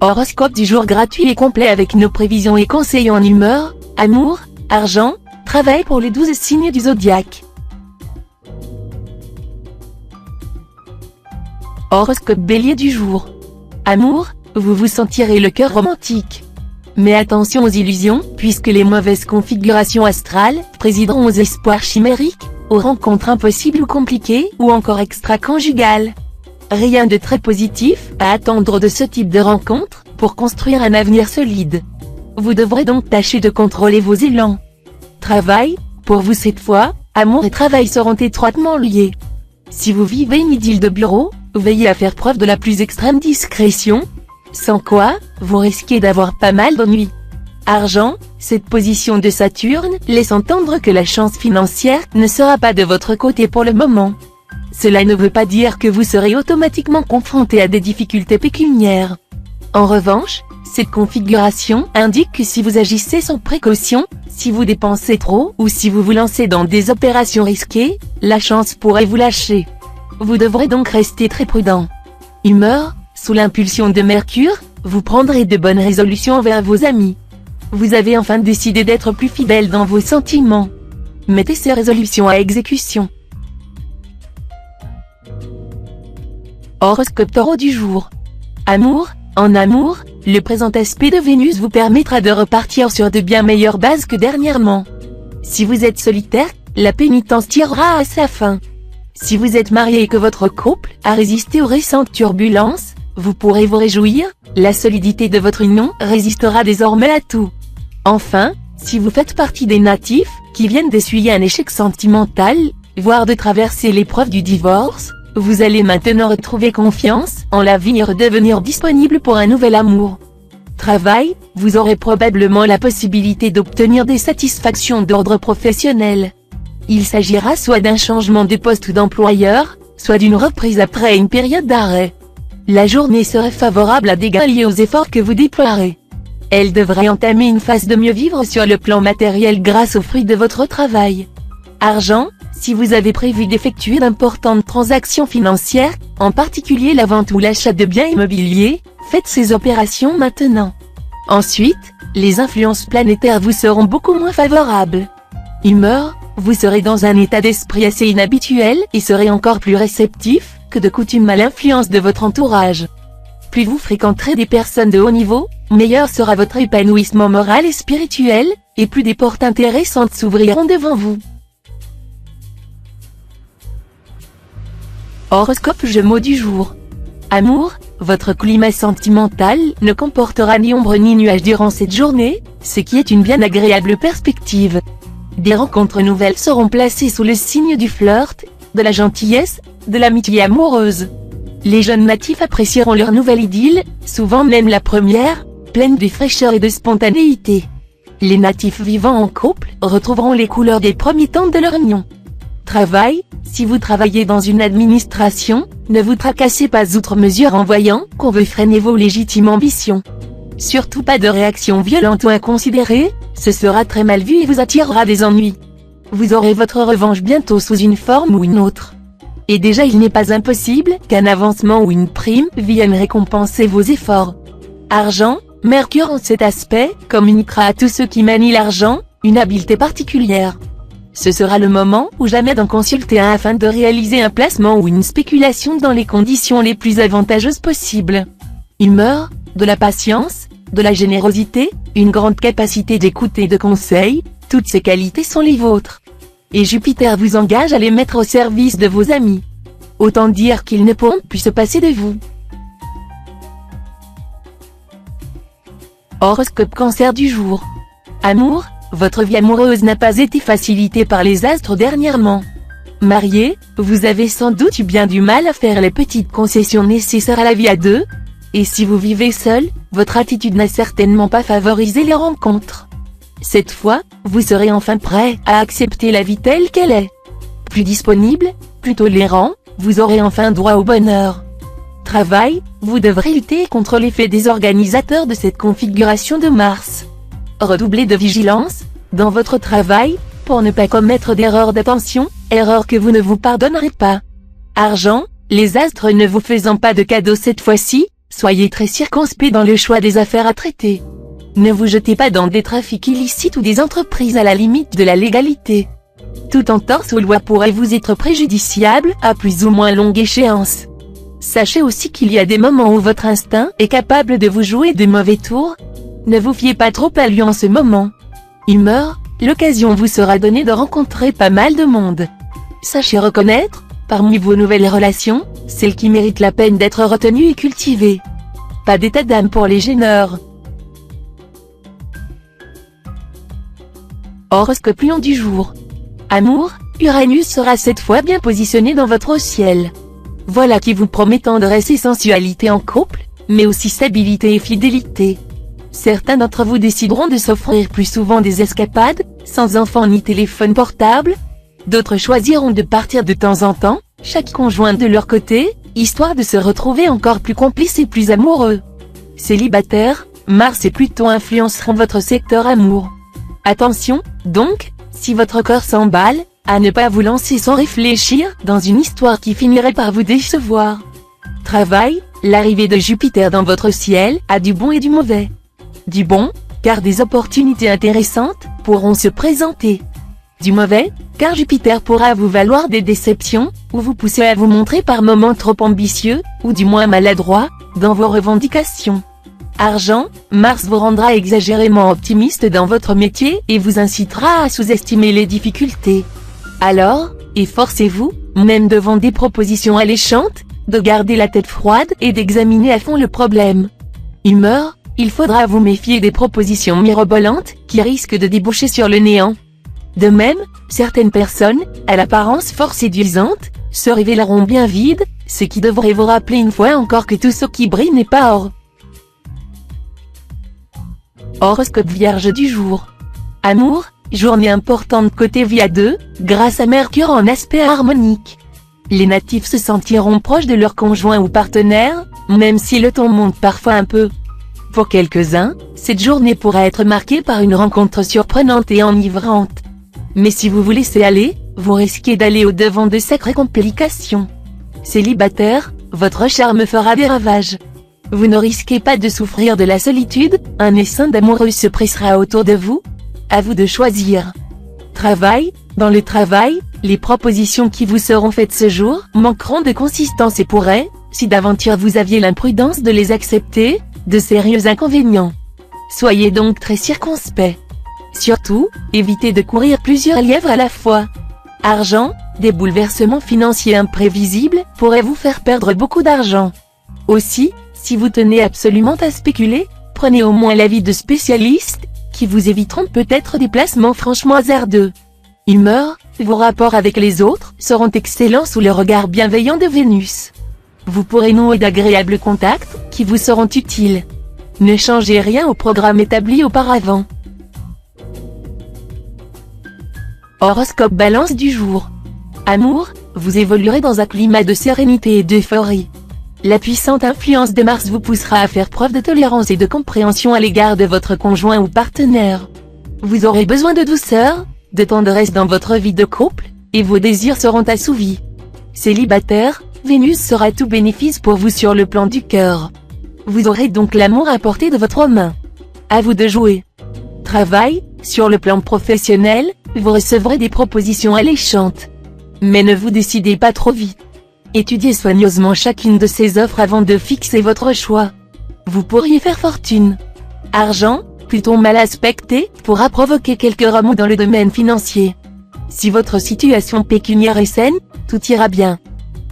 Horoscope du jour gratuit et complet avec nos prévisions et conseils en humeur, amour, argent, travail pour les 12 signes du zodiaque. Horoscope Bélier du jour. Amour, vous vous sentirez le cœur romantique. Mais attention aux illusions, puisque les mauvaises configurations astrales présideront aux espoirs chimériques, aux rencontres impossibles ou compliquées, ou encore extra-conjugales. Rien de très positif à attendre de ce type de rencontre, pour construire un avenir solide. Vous devrez donc tâcher de contrôler vos élans. Travail, pour vous cette fois, amour et travail seront étroitement liés. Si vous vivez une idylle de bureau, veillez à faire preuve de la plus extrême discrétion, sans quoi, vous risquez d'avoir pas mal d'ennuis. Argent, cette position de Saturne laisse entendre que la chance financière ne sera pas de votre côté pour le moment. Cela ne veut pas dire que vous serez automatiquement confronté à des difficultés pécuniaires. En revanche, cette configuration indique que si vous agissez sans précaution, si vous dépensez trop ou si vous vous lancez dans des opérations risquées, la chance pourrait vous lâcher. Vous devrez donc rester très prudent. Humeur, sous l'impulsion de Mercure, vous prendrez de bonnes résolutions envers vos amis. Vous avez enfin décidé d'être plus fidèle dans vos sentiments. Mettez ces résolutions à exécution. Horoscope Taureau du jour. Amour, en amour, le présent aspect de Vénus vous permettra de repartir sur de bien meilleures bases que dernièrement. Si vous êtes solitaire, la pénitence tirera à sa fin. Si vous êtes marié et que votre couple a résisté aux récentes turbulences, vous pourrez vous réjouir, la solidité de votre union résistera désormais à tout. Enfin, si vous faites partie des natifs, qui viennent d'essuyer un échec sentimental, voire de traverser l'épreuve du divorce, vous allez maintenant retrouver confiance en la vie et redevenir disponible pour un nouvel amour. Travail, vous aurez probablement la possibilité d'obtenir des satisfactions d'ordre professionnel. Il s'agira soit d'un changement de poste ou d'employeur, soit d'une reprise après une période d'arrêt. La journée serait favorable à des gains liés aux efforts que vous déploierez. Elle devrait entamer une phase de mieux vivre sur le plan matériel grâce aux fruits de votre travail. Argent, si vous avez prévu d'effectuer d'importantes transactions financières, en particulier la vente ou l'achat de biens immobiliers, faites ces opérations maintenant. Ensuite, les influences planétaires vous seront beaucoup moins favorables. Humeur, vous serez dans un état d'esprit assez inhabituel et serez encore plus réceptif que de coutume à l'influence de votre entourage. Plus vous fréquenterez des personnes de haut niveau, meilleur sera votre épanouissement moral et spirituel, et plus des portes intéressantes s'ouvriront devant vous. Horoscope Gémeaux du jour. Amour, votre climat sentimental ne comportera ni ombre ni nuage durant cette journée, ce qui est une bien agréable perspective. Des rencontres nouvelles seront placées sous le signe du flirt, de la gentillesse, de l'amitié amoureuse. Les jeunes natifs apprécieront leur nouvelle idylle, souvent même la première, pleine de fraîcheur et de spontanéité. Les natifs vivant en couple retrouveront les couleurs des premiers temps de leur union. Travail, si vous travaillez dans une administration, ne vous tracassez pas outre mesure en voyant qu'on veut freiner vos légitimes ambitions. Surtout pas de réaction violente ou inconsidérée, ce sera très mal vu et vous attirera des ennuis. Vous aurez votre revanche bientôt sous une forme ou une autre. Et déjà il n'est pas impossible qu'un avancement ou une prime vienne récompenser vos efforts. Argent, Mercure en cet aspect communiquera à tous ceux qui manient l'argent une habileté particulière. Ce sera le moment ou jamais d'en consulter un afin de réaliser un placement ou une spéculation dans les conditions les plus avantageuses possibles. Humeur, de la patience, de la générosité, une grande capacité d'écoute et de conseil, toutes ces qualités sont les vôtres. Et Jupiter vous engage à les mettre au service de vos amis. Autant dire qu'ils ne pourront plus se passer de vous. Horoscope Cancer du jour. Amour, votre vie amoureuse n'a pas été facilitée par les astres dernièrement. Marié, vous avez sans doute eu bien du mal à faire les petites concessions nécessaires à la vie à deux. Et si vous vivez seul, votre attitude n'a certainement pas favorisé les rencontres. Cette fois, vous serez enfin prêt à accepter la vie telle qu'elle est. Plus disponible, plus tolérant, vous aurez enfin droit au bonheur. Travail, vous devrez lutter contre l'effet désorganisateur de cette configuration de Mars. Redoublez de vigilance, dans votre travail, pour ne pas commettre d'erreurs d'attention, erreurs que vous ne vous pardonnerez pas. Argent, les astres ne vous faisant pas de cadeau cette fois-ci, Soyez très circonspect dans le choix des affaires à traiter. Ne vous jetez pas dans des trafics illicites ou des entreprises à la limite de la légalité. Tout entorse aux lois pourrait vous être préjudiciable à plus ou moins longue échéance. Sachez aussi qu'il y a des moments où votre instinct est capable de vous jouer de mauvais tours. Ne vous fiez pas trop à lui en ce moment. Humeur, l'occasion vous sera donnée de rencontrer pas mal de monde. Sachez reconnaître, parmi vos nouvelles relations, celles qui méritent la peine d'être retenues et cultivées. Pas d'état d'âme pour les gêneurs. Horoscope Lion du jour. Amour, Uranus sera cette fois bien positionné dans votre ciel. Voilà qui vous promet tendresse et sensualité en couple, mais aussi stabilité et fidélité. Certains d'entre vous décideront de s'offrir plus souvent des escapades, sans enfants ni téléphone portable. D'autres choisiront de partir de temps en temps, chaque conjoint de leur côté, histoire de se retrouver encore plus complices et plus amoureux. Célibataire, Mars et Pluton influenceront votre secteur amour. Attention, donc, si votre cœur s'emballe, à ne pas vous lancer sans réfléchir dans une histoire qui finirait par vous décevoir. Travail, l'arrivée de Jupiter dans votre ciel a du bon et du mauvais. Du bon, car des opportunités intéressantes pourront se présenter. Du mauvais, car Jupiter pourra vous valoir des déceptions, ou vous pousser à vous montrer par moments trop ambitieux, ou du moins maladroit, dans vos revendications. Argent, Mars vous rendra exagérément optimiste dans votre métier et vous incitera à sous-estimer les difficultés. Alors, efforcez-vous, même devant des propositions alléchantes, de garder la tête froide et d'examiner à fond le problème. Humeur, il faudra vous méfier des propositions mirobolantes qui risquent de déboucher sur le néant. De même, certaines personnes, à l'apparence fort séduisantes, se révéleront bien vides, ce qui devrait vous rappeler une fois encore que tout ce qui brille n'est pas or. Horoscope Vierge du jour. Amour, journée importante côté Vie à 2, grâce à Mercure en aspect harmonique. Les natifs se sentiront proches de leur conjoint ou partenaire, même si le ton monte parfois un peu. Pour quelques-uns, cette journée pourra être marquée par une rencontre surprenante et enivrante. Mais si vous vous laissez aller, vous risquez d'aller au-devant de sacrées complications. Célibataire, votre charme fera des ravages. Vous ne risquez pas de souffrir de la solitude, un essaim d'amoureux se pressera autour de vous. À vous de choisir. Travail, dans le travail, les propositions qui vous seront faites ce jour manqueront de consistance et pourraient, si d'aventure vous aviez l'imprudence de les accepter, de sérieux inconvénients. Soyez donc très circonspect. Surtout, évitez de courir plusieurs lièvres à la fois. Argent, des bouleversements financiers imprévisibles pourraient vous faire perdre beaucoup d'argent. Aussi, si vous tenez absolument à spéculer, prenez au moins l'avis de spécialistes, qui vous éviteront peut-être des placements franchement hasardeux. Humeur, vos rapports avec les autres seront excellents sous le regard bienveillant de Vénus. Vous pourrez nouer d'agréables contacts, qui vous seront utiles. Ne changez rien au programme établi auparavant. Horoscope Balance du jour. Amour, vous évoluerez dans un climat de sérénité et d'euphorie. La puissante influence de Mars vous poussera à faire preuve de tolérance et de compréhension à l'égard de votre conjoint ou partenaire. Vous aurez besoin de douceur, de tendresse dans votre vie de couple, et vos désirs seront assouvis. Célibataire, Vénus sera tout bénéfice pour vous sur le plan du cœur. Vous aurez donc l'amour à portée de votre main. À vous de jouer. Travail, sur le plan professionnel, vous recevrez des propositions alléchantes. Mais ne vous décidez pas trop vite. Étudiez soigneusement chacune de ces offres avant de fixer votre choix. Vous pourriez faire fortune. Argent, Pluton mal aspecté, pourra provoquer quelques remous dans le domaine financier. Si votre situation pécuniaire est saine, tout ira bien.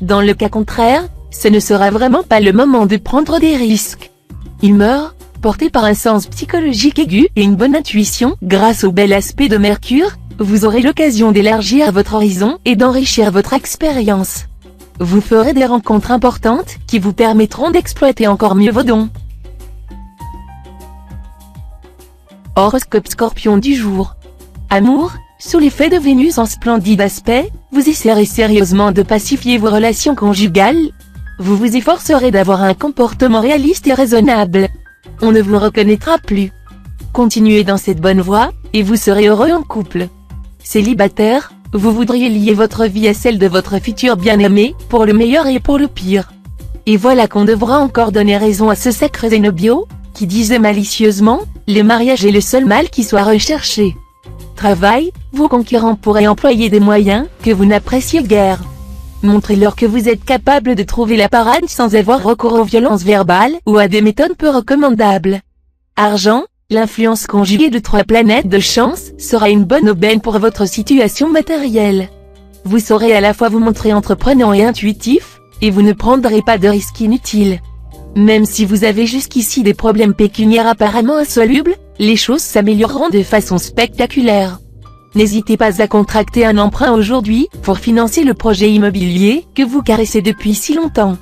Dans le cas contraire, ce ne sera vraiment pas le moment de prendre des risques. Humeur, porté par un sens psychologique aigu et une bonne intuition, grâce au bel aspect de Mercure, vous aurez l'occasion d'élargir votre horizon et d'enrichir votre expérience. Vous ferez des rencontres importantes qui vous permettront d'exploiter encore mieux vos dons. Horoscope Scorpion du jour. Amour, sous l'effet de Vénus en splendide aspect, vous essaierez sérieusement de pacifier vos relations conjugales. Vous vous efforcerez d'avoir un comportement réaliste et raisonnable. On ne vous reconnaîtra plus. Continuez dans cette bonne voie, et vous serez heureux en couple. Célibataire, vous voudriez lier votre vie à celle de votre futur bien-aimé, pour le meilleur et pour le pire. Et voilà qu'on devra encore donner raison à ce sacre Zénobio, qui disait malicieusement, le mariage est le seul mal qui soit recherché. Travail, vos concurrents pourraient employer des moyens que vous n'appréciez guère. Montrez-leur que vous êtes capable de trouver la parade sans avoir recours aux violences verbales ou à des méthodes peu recommandables. Argent, l'influence conjuguée de 3 planètes de chance sera une bonne aubaine pour votre situation matérielle. Vous saurez à la fois vous montrer entreprenant et intuitif, et vous ne prendrez pas de risques inutiles. Même si vous avez jusqu'ici des problèmes pécuniaires apparemment insolubles, les choses s'amélioreront de façon spectaculaire. N'hésitez pas à contracter un emprunt aujourd'hui pour financer le projet immobilier que vous caressez depuis si longtemps.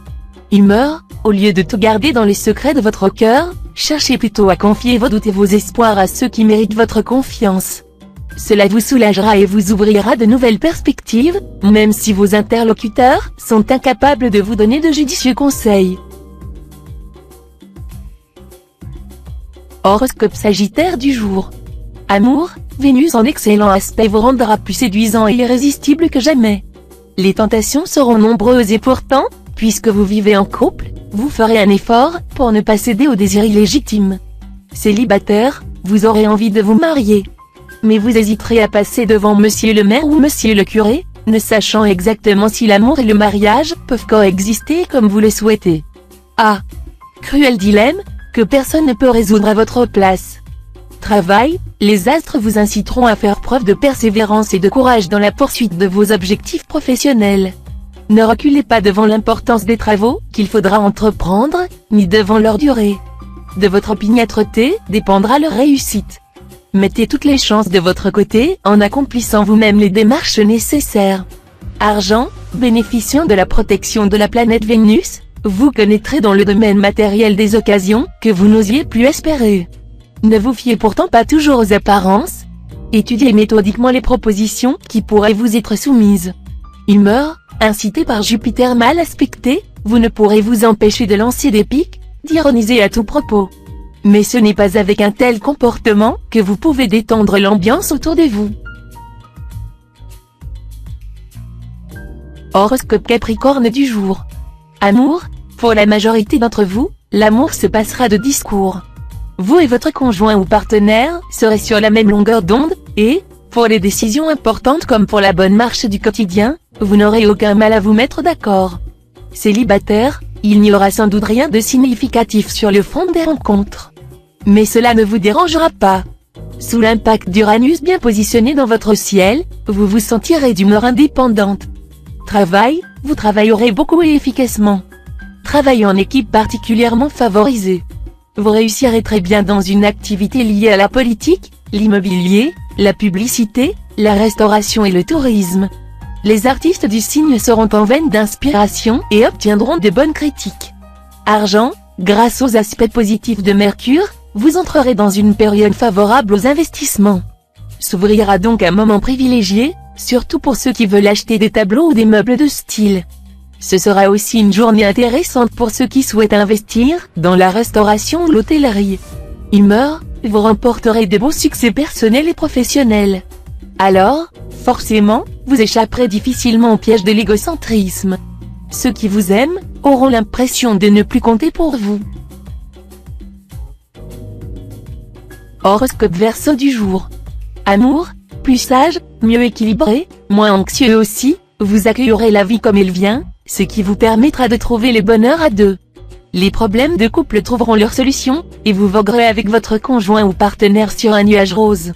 Humeur, au lieu de tout garder dans les secrets de votre cœur, cherchez plutôt à confier vos doutes et vos espoirs à ceux qui méritent votre confiance. Cela vous soulagera et vous ouvrira de nouvelles perspectives, même si vos interlocuteurs sont incapables de vous donner de judicieux conseils. Horoscope Sagittaire du jour. Amour, Vénus en excellent aspect vous rendra plus séduisant et irrésistible que jamais. Les tentations seront nombreuses et pourtant, puisque vous vivez en couple, vous ferez un effort pour ne pas céder aux désirs illégitimes. Célibataire, vous aurez envie de vous marier. Mais vous hésiterez à passer devant monsieur le maire ou monsieur le curé, ne sachant exactement si l'amour et le mariage peuvent coexister comme vous le souhaitez. Ah! Cruel dilemme, que personne ne peut résoudre à votre place. Travail, les astres vous inciteront à faire preuve de persévérance et de courage dans la poursuite de vos objectifs professionnels. Ne reculez pas devant l'importance des travaux qu'il faudra entreprendre, ni devant leur durée. De votre opiniâtreté dépendra leur réussite. Mettez toutes les chances de votre côté en accomplissant vous-même les démarches nécessaires. Argent, bénéficiant de la protection de la planète Vénus, vous connaîtrez dans le domaine matériel des occasions que vous n'osiez plus espérer. Ne vous fiez pourtant pas toujours aux apparences. Étudiez méthodiquement les propositions qui pourraient vous être soumises. Humeur, incité par Jupiter mal aspecté, vous ne pourrez vous empêcher de lancer des piques, d'ironiser à tout propos. Mais ce n'est pas avec un tel comportement que vous pouvez détendre l'ambiance autour de vous. Horoscope Capricorne du jour. Amour, pour la majorité d'entre vous, l'amour se passera de discours. Vous et votre conjoint ou partenaire serez sur la même longueur d'onde, et, pour les décisions importantes comme pour la bonne marche du quotidien, vous n'aurez aucun mal à vous mettre d'accord. Célibataire, il n'y aura sans doute rien de significatif sur le front des rencontres. Mais cela ne vous dérangera pas. Sous l'impact d'Uranus bien positionné dans votre ciel, vous vous sentirez d'humeur indépendante. Travail, vous travaillerez beaucoup et efficacement. Travail en équipe particulièrement favorisé. Vous réussirez très bien dans une activité liée à la politique, l'immobilier, la publicité, la restauration et le tourisme. Les artistes du signe seront en veine d'inspiration et obtiendront de bonnes critiques. Argent, grâce aux aspects positifs de Mercure, vous entrerez dans une période favorable aux investissements. S'ouvrira donc un moment privilégié, surtout pour ceux qui veulent acheter des tableaux ou des meubles de style. Ce sera aussi une journée intéressante pour ceux qui souhaitent investir dans la restauration ou l'hôtellerie. Humeur, vous remporterez de beaux succès personnels et professionnels. Alors, forcément, vous échapperez difficilement au piège de l'égocentrisme. Ceux qui vous aiment auront l'impression de ne plus compter pour vous. Horoscope Verseau du jour. Amour, plus sage, mieux équilibré, moins anxieux aussi, vous accueillerez la vie comme elle vient, ce qui vous permettra de trouver le bonheur à deux. Les problèmes de couple trouveront leur solution, et vous voguerez avec votre conjoint ou partenaire sur un nuage rose.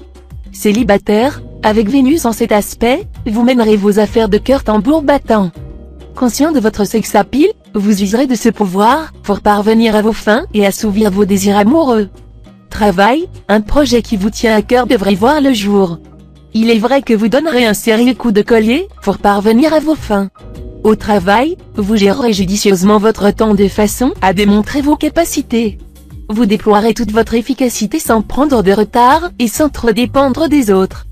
Célibataire, avec Vénus en cet aspect, vous mènerez vos affaires de cœur tambour battant. Conscient de votre sex appeal, vous userez de ce pouvoir pour parvenir à vos fins et assouvir vos désirs amoureux. Travail, un projet qui vous tient à cœur devrait voir le jour. Il est vrai que vous donnerez un sérieux coup de collier pour parvenir à vos fins. Au travail, vous gérerez judicieusement votre temps de façon à démontrer vos capacités. Vous déploierez toute votre efficacité sans prendre de retard et sans trop dépendre des autres.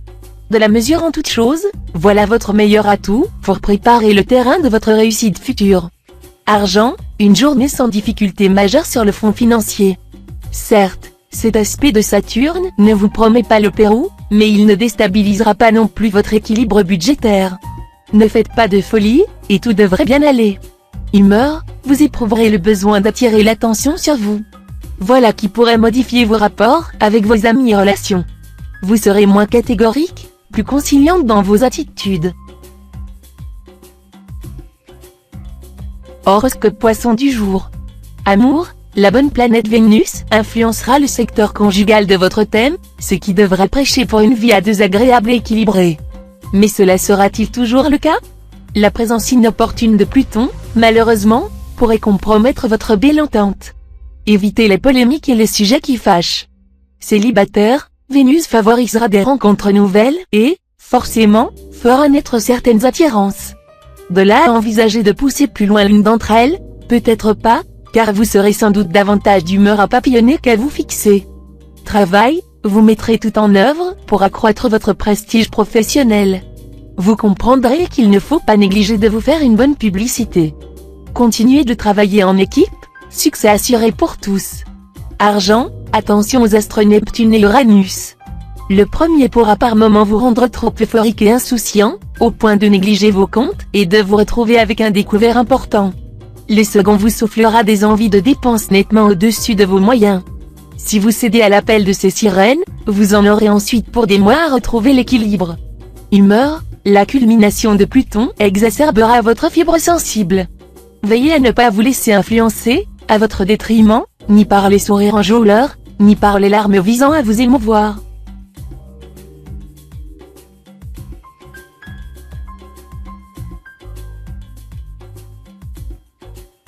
De la mesure en toute chose, voilà votre meilleur atout pour préparer le terrain de votre réussite future. Argent, une journée sans difficulté majeure sur le front financier. Certes, cet aspect de Saturne ne vous promet pas le Pérou, mais il ne déstabilisera pas non plus votre équilibre budgétaire. Ne faites pas de folie, et tout devrait bien aller. Humeur, vous éprouverez le besoin d'attirer l'attention sur vous. Voilà qui pourrait modifier vos rapports avec vos amis et relations. Vous serez moins catégorique, plus conciliante dans vos attitudes. Horoscope Poisson du jour. Amour, la bonne planète Vénus influencera le secteur conjugal de votre thème, ce qui devrait prêcher pour une vie à deux agréable et équilibrée. Mais cela sera-t-il toujours le cas? La présence inopportune de Pluton, malheureusement, pourrait compromettre votre belle entente. Évitez les polémiques et les sujets qui fâchent. Célibataire, Vénus favorisera des rencontres nouvelles et, forcément, fera naître certaines attirances. De là à envisager de pousser plus loin l'une d'entre elles, peut-être pas, car vous serez sans doute davantage d'humeur à papillonner qu'à vous fixer. Travail, vous mettrez tout en œuvre pour accroître votre prestige professionnel. Vous comprendrez qu'il ne faut pas négliger de vous faire une bonne publicité. Continuez de travailler en équipe, succès assuré pour tous. Argent, attention aux astres Neptune et Uranus. Le premier pourra par moments vous rendre trop euphorique et insouciant, au point de négliger vos comptes et de vous retrouver avec un découvert important. Le second vous soufflera des envies de dépenses nettement au-dessus de vos moyens. Si vous cédez à l'appel de ces sirènes, vous en aurez ensuite pour des mois à retrouver l'équilibre. Humeur, la culmination de Pluton exacerbera votre fibre sensible. Veillez à ne pas vous laisser influencer, à votre détriment, ni par les sourires enjôleurs, ni par les larmes visant à vous émouvoir.